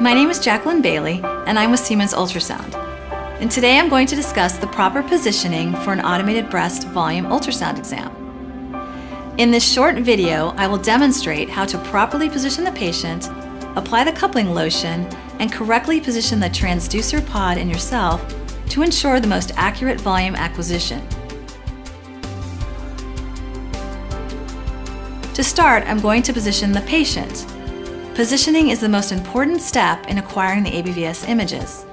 My name is Jacqueline Bailey, and I'm with Siemens Ultrasound. And today I'm going to discuss the proper positioning for an automated breast volume ultrasound exam. In this short video, I will demonstrate how to properly position the patient, apply the coupling lotion, and correctly position the transducer pod in yourself to ensure the most accurate volume acquisition. To start, I'm going to position the patient. Positioning is the most important step in acquiring the ABVS images.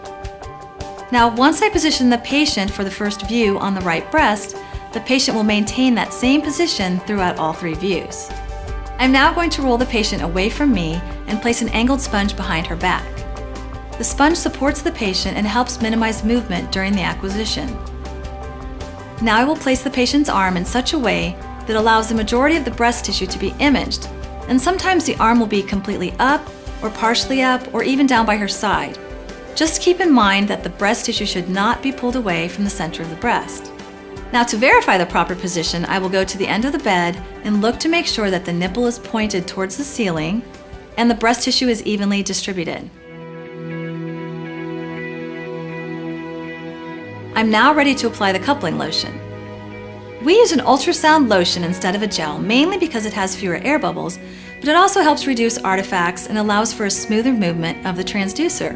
Now, once I position the patient for the first view on the right breast, the patient will maintain that same position throughout all three views. I'm now going to roll the patient away from me and place an angled sponge behind her back. The sponge supports the patient and helps minimize movement during the acquisition. Now I will place the patient's arm in such a way that allows the majority of the breast tissue to be imaged, and sometimes the arm will be completely up or partially up or even down by her side. Just keep in mind that the breast tissue should not be pulled away from the center of the breast. Now, to verify the proper position, I will go to the end of the bed and look to make sure that the nipple is pointed towards the ceiling and the breast tissue is evenly distributed. I'm now ready to apply the coupling lotion. We use an ultrasound lotion instead of a gel, mainly because it has fewer air bubbles, but it also helps reduce artifacts and allows for a smoother movement of the transducer.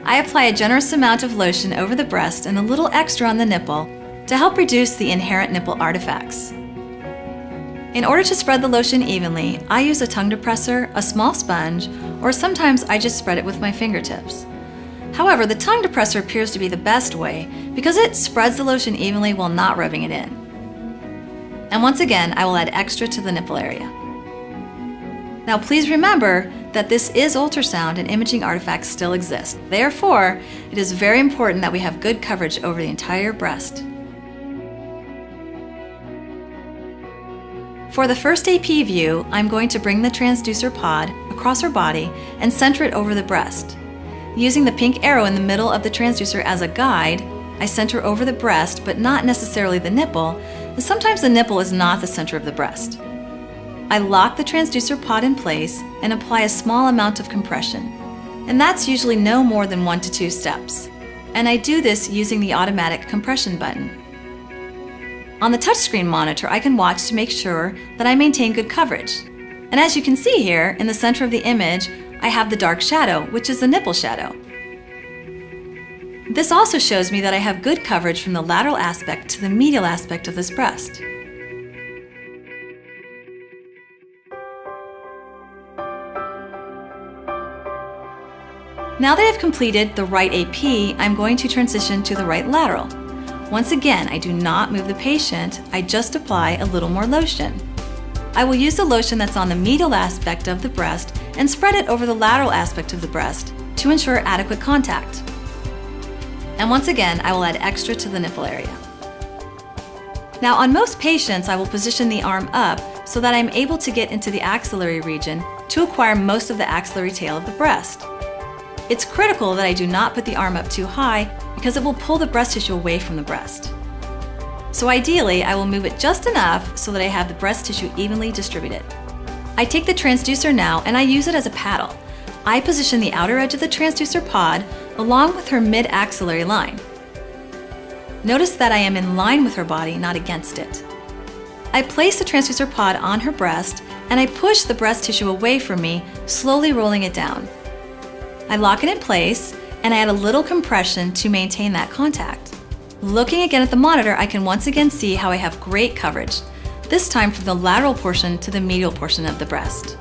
I apply a generous amount of lotion over the breast and a little extra on the nipple to help reduce the inherent nipple artifacts. In order to spread the lotion evenly, I use a tongue depressor, a small sponge, or sometimes I just spread it with my fingertips. However, the tongue depressor appears to be the best way because it spreads the lotion evenly while not rubbing it in. And once again, I will add extra to the nipple area. Now please remember that this is ultrasound and imaging artifacts still exist. Therefore, it is very important that we have good coverage over the entire breast. For the first AP view, I'm going to bring the transducer pod across her body and center it over the breast. Using the pink arrow in the middle of the transducer as a guide, I center over the breast, but not necessarily the nipple, as sometimes the nipple is not the center of the breast. I lock the transducer pod in place and apply a small amount of compression, and that's usually no more than 1 to 2 steps. And I do this using the automatic compression button. On the touchscreen monitor, I can watch to make sure that I maintain good coverage. And as you can see here, in the center of the image, I have the dark shadow, which is the nipple shadow. This also shows me that I have good coverage from the lateral aspect to the medial aspect of this breast. Now that I've completed the right AP, I'm going to transition to the right lateral. Once again, I do not move the patient, I just apply a little more lotion. I will use the lotion that's on the medial aspect of the breast and spread it over the lateral aspect of the breast to ensure adequate contact. And once again, I will add extra to the nipple area. Now, on most patients, I will position the arm up so that I'm able to get into the axillary region to acquire most of the axillary tail of the breast. It's critical that I do not put the arm up too high because it will pull the breast tissue away from the breast. So ideally, I will move it just enough so that I have the breast tissue evenly distributed. I take the transducer now and I use it as a paddle. I position the outer edge of the transducer pod along with her mid-axillary line. Notice that I am in line with her body, not against it. I place the transducer pod on her breast and I push the breast tissue away from me, slowly rolling it down. I lock it in place and I add a little compression to maintain that contact. Looking again at the monitor, I can once again see how I have great coverage, this time from the lateral portion to the medial portion of the breast.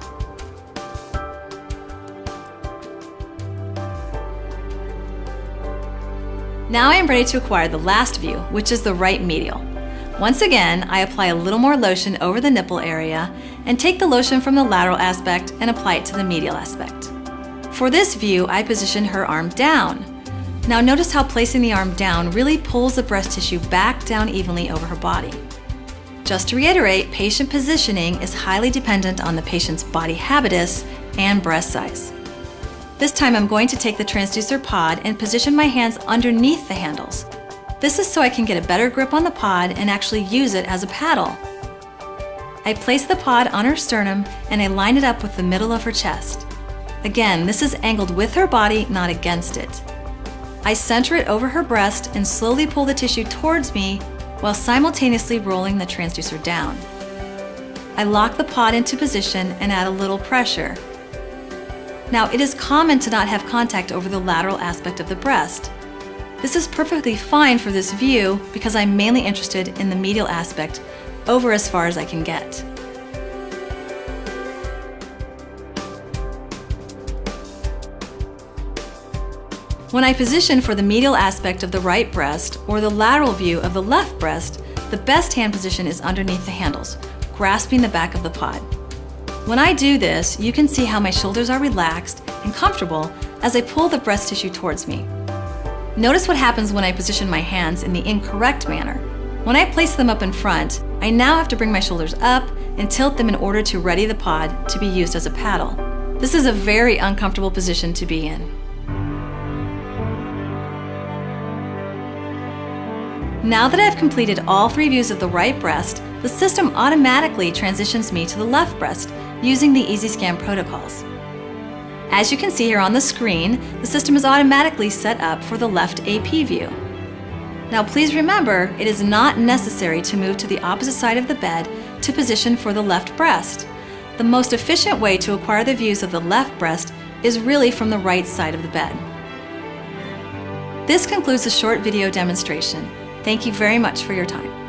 Now I am ready to acquire the last view, which is the right medial. Once again, I apply a little more lotion over the nipple area and take the lotion from the lateral aspect and apply it to the medial aspect. For this view, I position her arm down. Now notice how placing the arm down really pulls the breast tissue back down evenly over her body. Just to reiterate, patient positioning is highly dependent on the patient's body habitus and breast size. This time I'm going to take the transducer pod and position my hands underneath the handles. This is so I can get a better grip on the pod and actually use it as a paddle. I place the pod on her sternum and I line it up with the middle of her chest. Again, this is angled with her body, not against it. I center it over her breast and slowly pull the tissue towards me while simultaneously rolling the transducer down. I lock the pod into position and add a little pressure. Now, it is common to not have contact over the lateral aspect of the breast. This is perfectly fine for this view because I'm mainly interested in the medial aspect over as far as I can get. When I position for the medial aspect of the right breast or the lateral view of the left breast, the best hand position is underneath the handles, grasping the back of the pod. When I do this, you can see how my shoulders are relaxed and comfortable as I pull the breast tissue towards me. Notice what happens when I position my hands in the incorrect manner. When I place them up in front, I now have to bring my shoulders up and tilt them in order to ready the pod to be used as a paddle. This is a very uncomfortable position to be in. Now that I've completed all 3 views of the right breast, the system automatically transitions me to the left breast using the EasyScan protocols. As you can see here on the screen, the system is automatically set up for the left AP view. Now please remember, it is not necessary to move to the opposite side of the bed to position for the left breast. The most efficient way to acquire the views of the left breast is really from the right side of the bed. This concludes the short video demonstration. Thank you very much for your time.